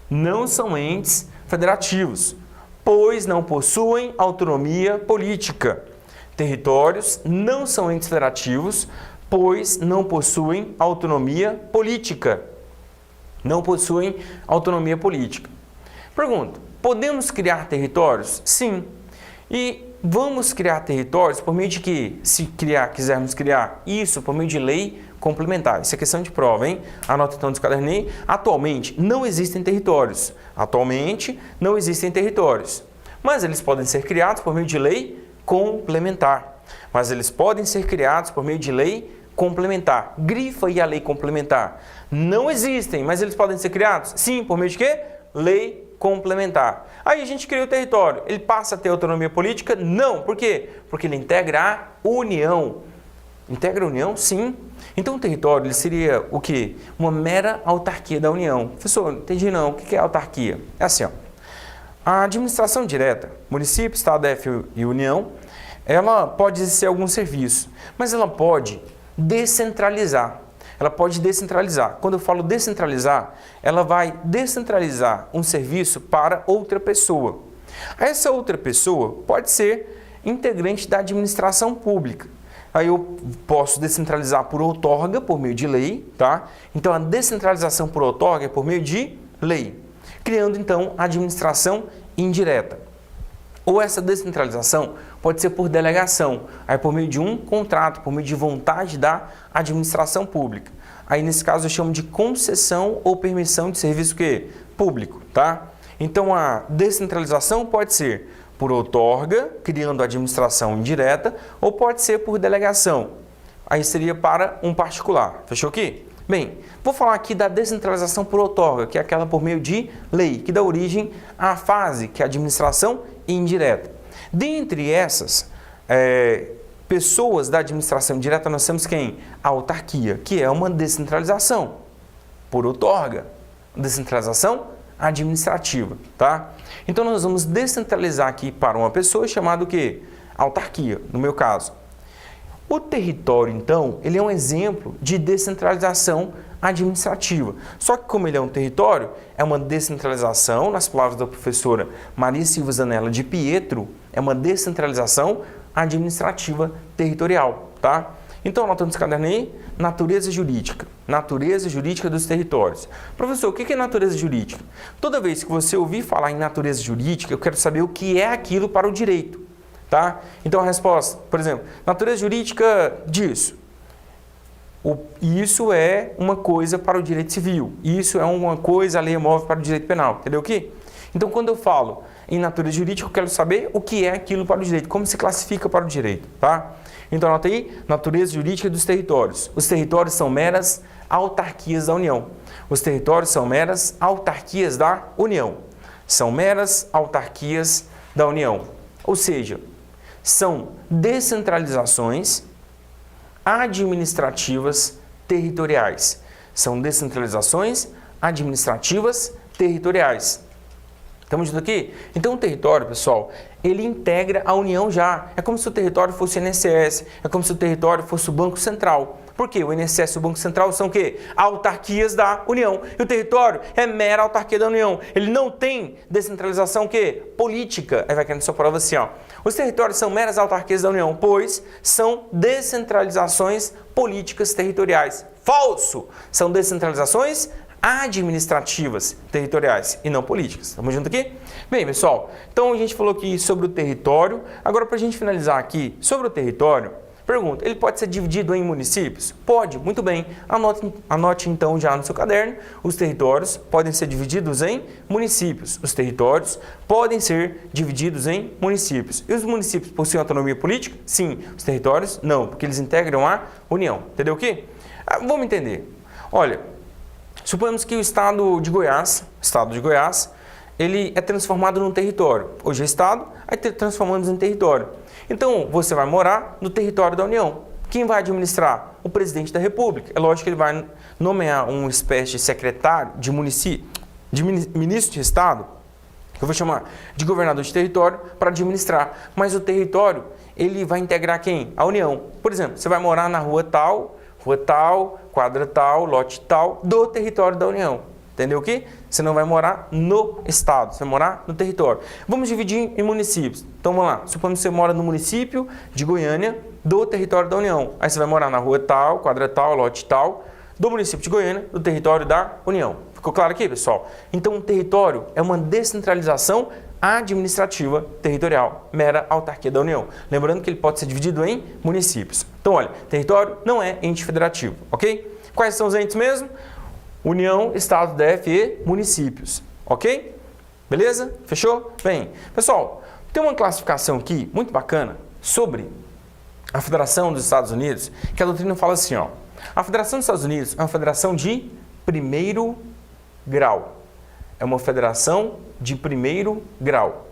não são entes federativos, pois não possuem autonomia política. Territórios não são entes federativos, pois não possuem autonomia política. Não possuem autonomia política. Pergunta, podemos criar territórios? Sim. E vamos criar territórios por meio de quê? Se quisermos criar isso por meio de lei complementar. Isso é questão de prova, hein? Anota então descadernei. Atualmente não existem territórios. Mas eles podem ser criados por meio de lei complementar. Grifa aí a lei complementar. Não existem, mas eles podem ser criados? Sim, por meio de quê? Lei complementar. Aí a gente cria o território. Ele passa a ter autonomia política? Não. Por quê? Porque ele integra a União. Integra a União? Sim. Então o território ele seria o quê? Uma mera autarquia da União. Professor, não entendi não. O que é autarquia? É assim, ó. A administração direta, município, Estado, DF e União, ela pode exercer algum serviço, mas ela pode descentralizar. Quando eu falo descentralizar, ela vai descentralizar um serviço para outra pessoa. Essa outra pessoa pode ser integrante da administração pública. Aí eu posso descentralizar por outorga, por meio de lei, tá? Então a descentralização por outorga é por meio de lei, criando então a administração indireta. Ou essa descentralização pode ser por delegação, aí por meio de um contrato, por meio de vontade da administração pública. Aí nesse caso eu chamo de concessão ou permissão de serviço público, tá? Então a descentralização pode ser por outorga, criando administração indireta, ou pode ser por delegação. Aí seria para um particular. Fechou aqui? Bem, vou falar aqui da descentralização por outorga, que é aquela por meio de lei, que dá origem à fase, que é a administração indireta. Dentre essas pessoas da administração indireta, nós temos quem? A autarquia, que é uma descentralização por outorga, descentralização administrativa, tá? Então nós vamos descentralizar aqui para uma pessoa chamada o quê? Autarquia, no meu caso. O território, então, ele é um exemplo de descentralização administrativa. Só que como ele é um território, é uma descentralização, nas palavras da professora Maria Silva Zanella de Pietro, é uma descentralização administrativa territorial, tá? Então, anotando esse caderno aí, natureza jurídica dos territórios. Professor, o que é natureza jurídica? Toda vez que você ouvir falar em natureza jurídica, eu quero saber o que é aquilo para o direito. Tá? Então a resposta, por exemplo, natureza jurídica disso. Isso é uma coisa para o direito civil. Isso é uma coisa, a lei move para o direito penal. Entendeu aqui? Então quando eu falo em natureza jurídica, eu quero saber o que é aquilo para o direito, como se classifica para o direito. Tá? Então anota aí, natureza jurídica dos territórios. Os territórios são meras autarquias da União. Os territórios são meras autarquias da União. São meras autarquias da União. Ou seja, são descentralizações administrativas territoriais. São descentralizações administrativas territoriais. Estamos juntos aqui? Então o território, pessoal, ele integra a União já. É como se o território fosse o INSS, é como se o território fosse o Banco Central. Por quê? O INSS e o Banco Central são o quê? Autarquias da União. E o território é mera autarquia da União. Ele não tem descentralização política. Aí vai cair na sua prova assim, ó. Os territórios são meras autarquias da União, pois são descentralizações políticas territoriais. Falso! São descentralizações administrativas territoriais e não políticas. Estamos juntos aqui? Bem, pessoal, então a gente falou aqui sobre o território. Agora, para a gente finalizar aqui sobre o território, pergunta, ele pode ser dividido em municípios? Pode, muito bem. Anote então já no seu caderno, os territórios podem ser divididos em municípios. Os territórios podem ser divididos em municípios. E os municípios possuem autonomia política? Sim. Os territórios? Não, porque eles integram a União. Entendeu o quê? Vamos entender. Olha, suponhamos que o estado de Goiás, ele é transformado num território. Hoje é estado, aí transformamos em território. Então, você vai morar no território da União. Quem vai administrar? O presidente da República. É lógico que ele vai nomear uma espécie de secretário de município, de ministro de Estado, que eu vou chamar de governador de território, para administrar. Mas o território, ele vai integrar quem? A União. Por exemplo, você vai morar na rua tal, quadra tal, lote tal, do território da União. Entendeu o quê? Você não vai morar no estado, você vai morar no território. Vamos dividir em municípios. Então vamos lá, suponhamos que você mora no município de Goiânia, do território da União. Aí você vai morar na rua tal, quadra tal, lote tal, do município de Goiânia, do território da União. Ficou claro aqui, pessoal? Então o território é uma descentralização administrativa territorial, mera autarquia da União. Lembrando que ele pode ser dividido em municípios. Então olha, território não é ente federativo, ok? Quais são os entes mesmo? União, Estado, DF e municípios, ok? Beleza? Fechou? Bem, pessoal, tem uma classificação aqui muito bacana sobre a Federação dos Estados Unidos, que a doutrina fala assim, ó, a Federação dos Estados Unidos é uma federação de primeiro grau. É uma federação de primeiro grau.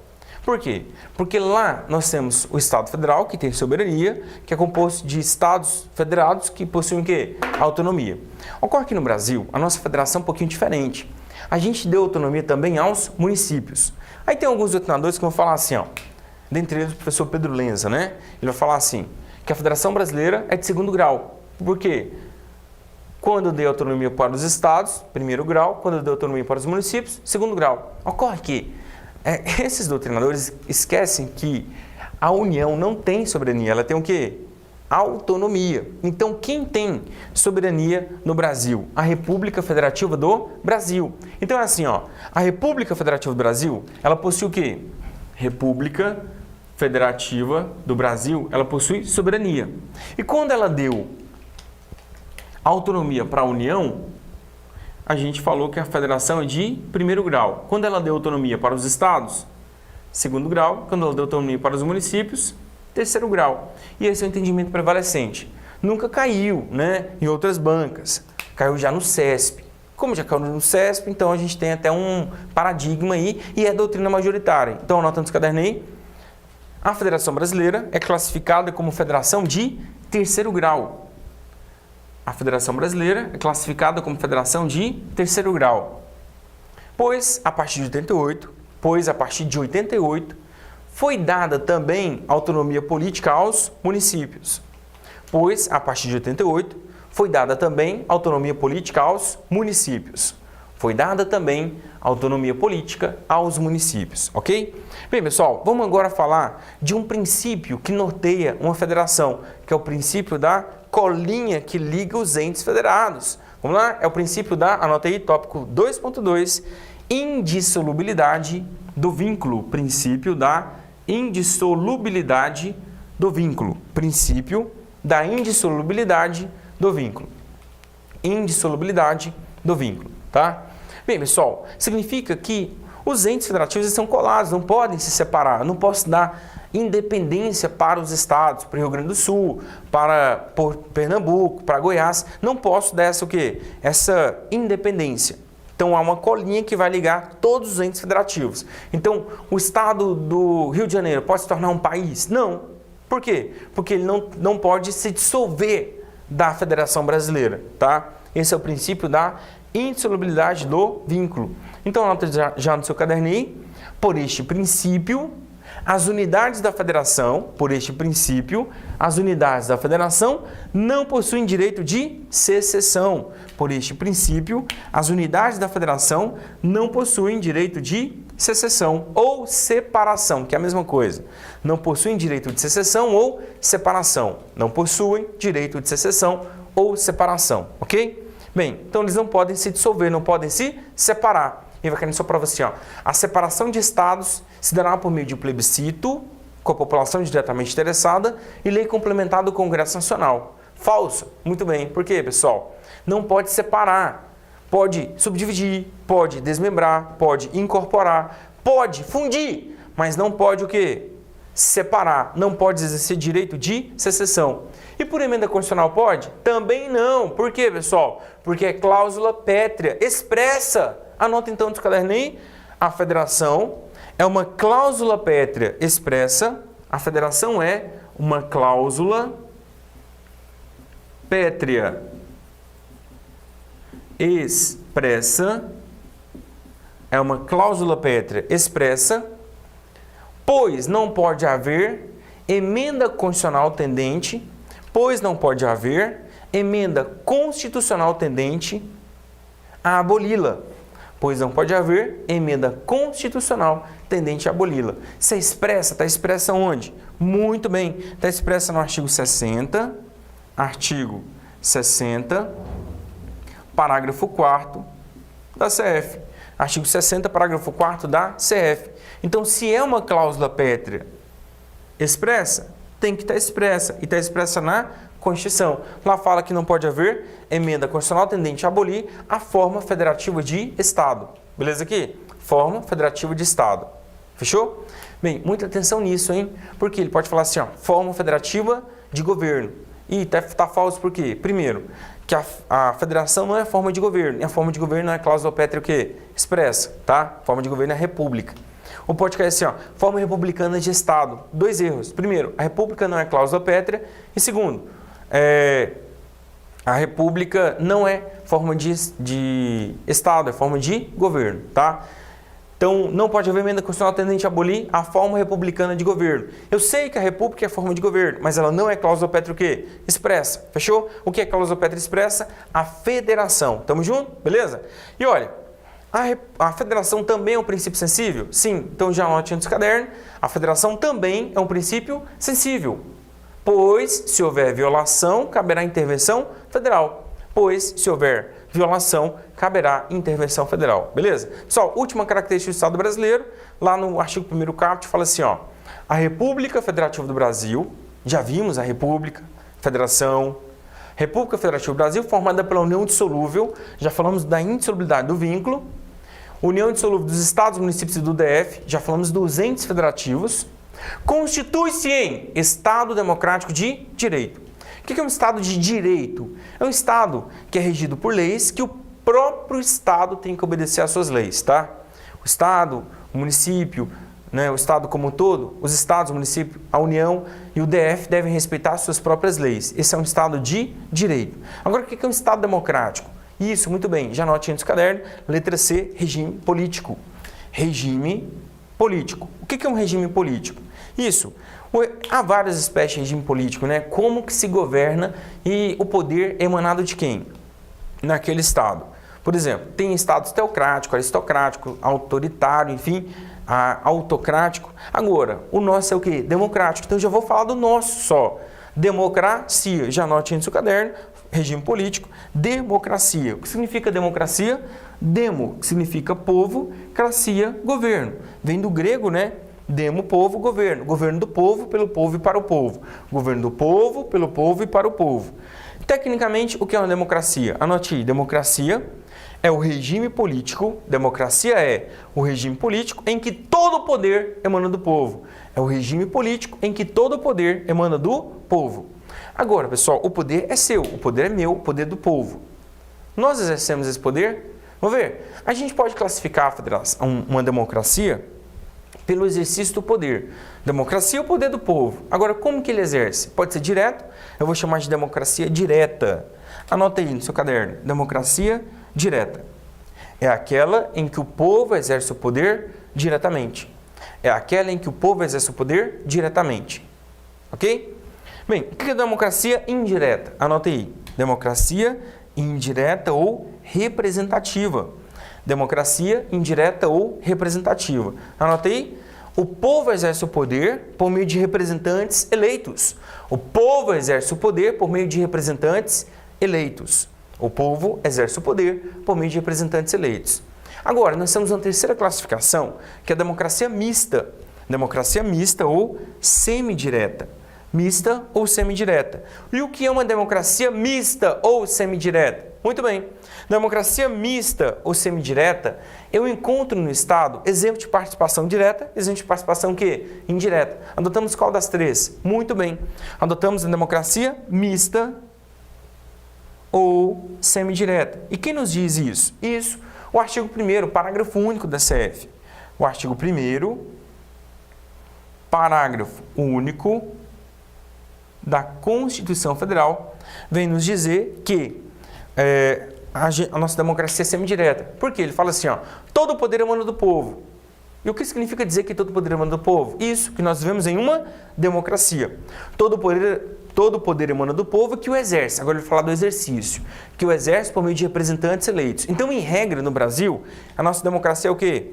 Por quê? Porque lá nós temos o Estado Federal, que tem soberania, que é composto de Estados federados que possuem o quê? Autonomia. Ocorre que no Brasil, a nossa federação é um pouquinho diferente. A gente deu autonomia também aos municípios. Aí tem alguns doutrinadores que vão falar assim, ó, dentre eles o professor Pedro Lenza, né? Ele vai falar assim, que a Federação Brasileira é de segundo grau. Por quê? Quando eu dei autonomia para os estados, primeiro grau. Quando eu dei autonomia para os municípios, segundo grau. Ocorre que esses doutrinadores esquecem que a União não tem soberania, ela tem o quê? Autonomia. Então, quem tem soberania no Brasil? A República Federativa do Brasil. Então, é assim, ó, a República Federativa do Brasil, ela possui o quê? República Federativa do Brasil, ela possui soberania. E quando ela deu autonomia para a União, a gente falou que a federação é de primeiro grau. Quando ela deu autonomia para os estados, segundo grau. Quando ela deu autonomia para os municípios, terceiro grau. E esse é o entendimento prevalecente. Nunca caiu, né, em outras bancas. Caiu já no CESP. Como já caiu no CESP, então a gente tem até um paradigma aí e é doutrina majoritária. Então, anota no caderno aí. A Federação Brasileira é classificada como federação de terceiro grau. A Federação Brasileira é classificada como federação de terceiro grau. Pois, a partir de 88, foi dada também autonomia política aos municípios. Pois, a partir de 88, foi dada também autonomia política aos municípios. Foi dada também autonomia política aos municípios, ok? Bem, pessoal, vamos agora falar de um princípio que norteia uma federação, que é o princípio da colinha que liga os entes federados. Vamos lá? É o princípio da, anota aí, tópico 2.2, indissolubilidade do vínculo. Princípio da indissolubilidade do vínculo. Princípio da indissolubilidade do vínculo. Indissolubilidade do vínculo, tá? Bem, pessoal, significa que os entes federativos estão colados, não podem se separar. Eu não posso dar independência para os estados, para o Rio Grande do Sul, para Pernambuco, para Goiás. Não posso dar essa independência. Então, há uma colinha que vai ligar todos os entes federativos. Então, o estado do Rio de Janeiro pode se tornar um país? Não. Por quê? Porque ele não pode se dissolver da Federação Brasileira, tá? Esse é o princípio da indissolubilidade do vínculo. Então, anota já no seu caderninho, por este princípio, as unidades da federação, não possuem direito de secessão. Por este princípio, as unidades da federação não possuem direito de secessão ou separação, que é a mesma coisa. Não possuem direito de secessão ou separação. Não possuem direito de secessão ou separação, ok? Bem, então eles não podem se dissolver, não podem se separar. E vai cair só para você, ó. A separação de estados se dará por meio de plebiscito, com a população diretamente interessada, e lei complementar do Congresso Nacional. Falso. Muito bem. Por quê, pessoal? Não pode separar. Pode subdividir, pode desmembrar, pode incorporar, pode fundir, mas não pode o quê? Separar. Não pode exercer direito de secessão. E por emenda constitucional pode? Também não. Por quê, pessoal? Porque é cláusula pétrea, expressa. Anota então no caderninho. A federação é uma cláusula pétrea expressa. A federação é uma cláusula pétrea expressa. É uma cláusula pétrea expressa, pois não pode haver emenda constitucional tendente, a aboli-la. Pois não pode haver emenda constitucional tendente a aboli-la. Se é expressa, está expressa onde? Muito bem, está expressa no artigo 60, parágrafo 4º da CF. Artigo 60, parágrafo 4º da CF. Então, se é uma cláusula pétrea expressa, tem que estar expressa. E está expressa na Constituição. Lá fala que não pode haver emenda constitucional tendente a abolir a forma federativa de Estado. Beleza aqui? Forma federativa de Estado. Fechou? Bem, muita atenção nisso, hein? Porque ele pode falar assim, ó, forma federativa de governo. E tá falso por quê? Primeiro, que a federação não é forma de governo. E a forma de governo não é cláusula pétrea o quê? Expressa, tá? Forma de governo é república. Ou pode cair assim, ó, forma republicana de Estado. Dois erros. Primeiro, a república não é cláusula pétrea. E segundo, a república não é forma de Estado, é forma de governo, tá? Então, não pode haver emenda constitucional tendente a abolir a forma republicana de governo. Eu sei que a república é forma de governo, mas ela não é cláusula pétrea o quê? Expressa, fechou? O que é cláusula pétrea expressa? A federação. Tamo junto? Beleza? E olha, a federação também é um princípio sensível? Sim. Então, já anote no seu caderno, a federação também é um princípio sensível. Pois, se houver violação, caberá intervenção federal. pois, se houver violação, caberá intervenção federal. Beleza? Pessoal, última característica do Estado brasileiro, lá no artigo 1º caput, fala assim, ó, a República Federativa do Brasil, já vimos a República, Federação, República Federativa do Brasil, formada pela união indissolúvel, já falamos da indissolubilidade do vínculo, união indissolúvel dos estados, municípios e do DF, já falamos dos entes federativos, constitui-se em Estado Democrático de Direito. O que é um Estado de Direito? É um Estado que é regido por leis que o próprio Estado tem que obedecer às suas leis, tá? O Estado, o município, né, o Estado como um todo, os estados, o município, a União e o DF devem respeitar as suas próprias leis. Esse é um Estado de Direito. Agora, o que é um Estado democrático? Isso, muito bem, já anote aí no seu caderno, letra C, regime político. Regime político. O que é um regime político? Isso, há várias espécies de regime político, né? Como que se governa e o poder é emanado de quem? Naquele Estado. Por exemplo, tem estados teocrático, aristocrático, autoritário, enfim, autocrático. Agora, o nosso é o quê? Democrático. Então, já vou falar do nosso só. Democracia. Já anote aí no seu caderno. Regime político. Democracia. O que significa democracia? Demo, que significa povo, cracia, governo. Vem do grego, né? Demo, povo, governo. Governo do povo, pelo povo e para o povo. Governo do povo, pelo povo e para o povo. Tecnicamente, o que é uma democracia? Anote aí. Democracia é o regime político, democracia é o regime político em que todo o poder emana do povo. É o regime político em que todo o poder emana do povo. Agora, pessoal, o poder é seu, o poder é meu, o poder é do povo. Nós exercemos esse poder? Vamos ver. A gente pode classificar uma democracia pelo exercício do poder. Democracia é o poder do povo. Agora, como que ele exerce? Pode ser direto, eu vou chamar de democracia direta. Anota aí no seu caderno, democracia direta. É aquela em que o povo exerce o poder diretamente. É aquela em que o povo exerce o poder diretamente. Ok? Bem, o que é democracia indireta? Anota aí. Democracia indireta ou representativa. Democracia indireta ou representativa. Anota aí. O povo exerce o poder por meio de representantes eleitos. O povo exerce o poder por meio de representantes eleitos. O povo exerce o poder por meio de representantes eleitos. Agora, nós temos uma terceira classificação, que é a democracia mista. Democracia mista ou semidireta. Mista ou semidireta. E o que é uma democracia mista ou semidireta? Muito bem. Democracia mista ou semidireta, eu encontro no Estado exemplo de participação direta, exemplo de participação que? Indireta. Adotamos qual das três? Muito bem. Adotamos a democracia mista ou semidireta. E quem nos diz isso? Isso, o artigo 1º, parágrafo único da CF. O artigo 1º, parágrafo único da Constituição Federal vem nos dizer que a nossa democracia é semidireta. Por quê? Ele fala assim, ó, todo o poder emana do povo. E o que significa dizer que todo o poder emana do povo? Isso que nós vivemos em uma democracia. Todo o poder emana do povo que o exerce. Agora ele vai falar do exercício. Que o exerce por meio de representantes eleitos. Então, em regra, no Brasil, a nossa democracia é o quê?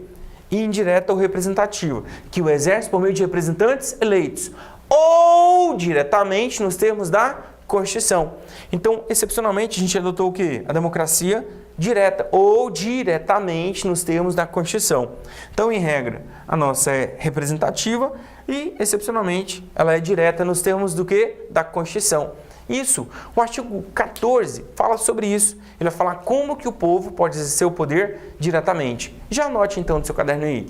Indireta ou representativa. Que o exerce por meio de representantes eleitos. Ou diretamente nos termos da Constituição. Então, excepcionalmente, a gente adotou o quê? A democracia direta ou diretamente nos termos da Constituição. Então, em regra, a nossa é representativa e, excepcionalmente, ela é direta nos termos do quê? Da Constituição. Isso, o artigo 14 fala sobre isso. Ele vai falar como que o povo pode exercer o poder diretamente. Já anote, então, no seu caderno aí.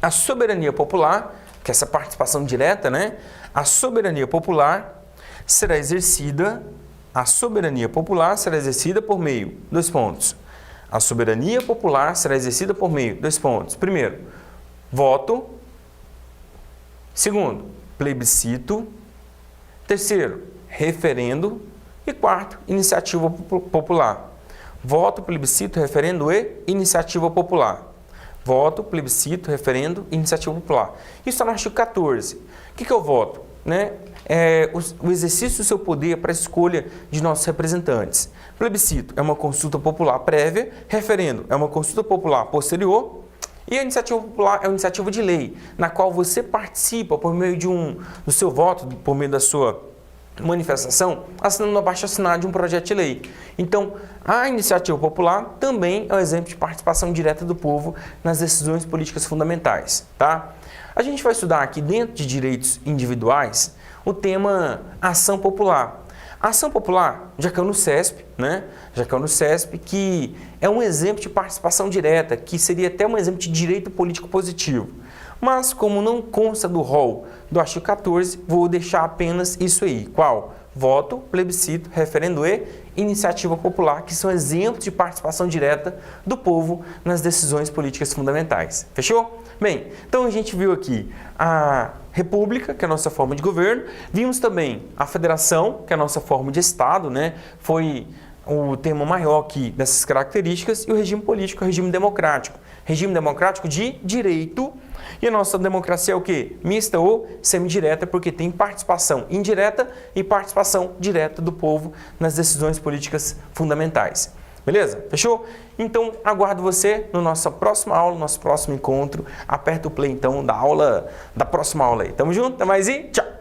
A soberania popular, que é essa participação direta, né? A soberania popular será exercida por meio, dois pontos. A soberania popular será exercida por meio, dois pontos. Primeiro, voto. Segundo, plebiscito. Terceiro, referendo. E quarto, iniciativa popular. Voto, plebiscito, referendo e iniciativa popular. Voto, plebiscito, referendo e iniciativa popular. Isso está no artigo 14. O que é o voto? Né? O exercício do seu poder para a escolha de nossos representantes. Plebiscito é uma consulta popular prévia, referendo é uma consulta popular posterior e a iniciativa popular é uma iniciativa de lei, na qual você participa por meio do seu voto, por meio da sua manifestação assinando um abaixo-assinado de um projeto de lei. Então, a iniciativa popular também é um exemplo de participação direta do povo nas decisões políticas fundamentais, tá? A gente vai estudar aqui dentro de direitos individuais o tema ação popular. A ação popular já caiu no CESP, né? Já caiu no CESP, que é um exemplo de participação direta, que seria até um exemplo de direito político positivo. Mas, como não consta do rol do artigo 14, vou deixar apenas isso aí. Qual? Voto, plebiscito, referendo e iniciativa popular, que são exemplos de participação direta do povo nas decisões políticas fundamentais. Fechou? Bem, então a gente viu aqui a República, que é a nossa forma de governo, vimos também a Federação, que é a nossa forma de Estado, né? Foi o termo maior aqui dessas características, e o regime político, o regime democrático. Regime democrático de direito, e a nossa democracia é o quê? Mista ou semidireta, porque tem participação indireta e participação direta do povo nas decisões políticas fundamentais. Beleza? Fechou? Então, aguardo você no nossa próxima aula, no nosso próximo encontro. Aperta o play, então, da próxima aula aí. Tamo junto? Até mais e tchau!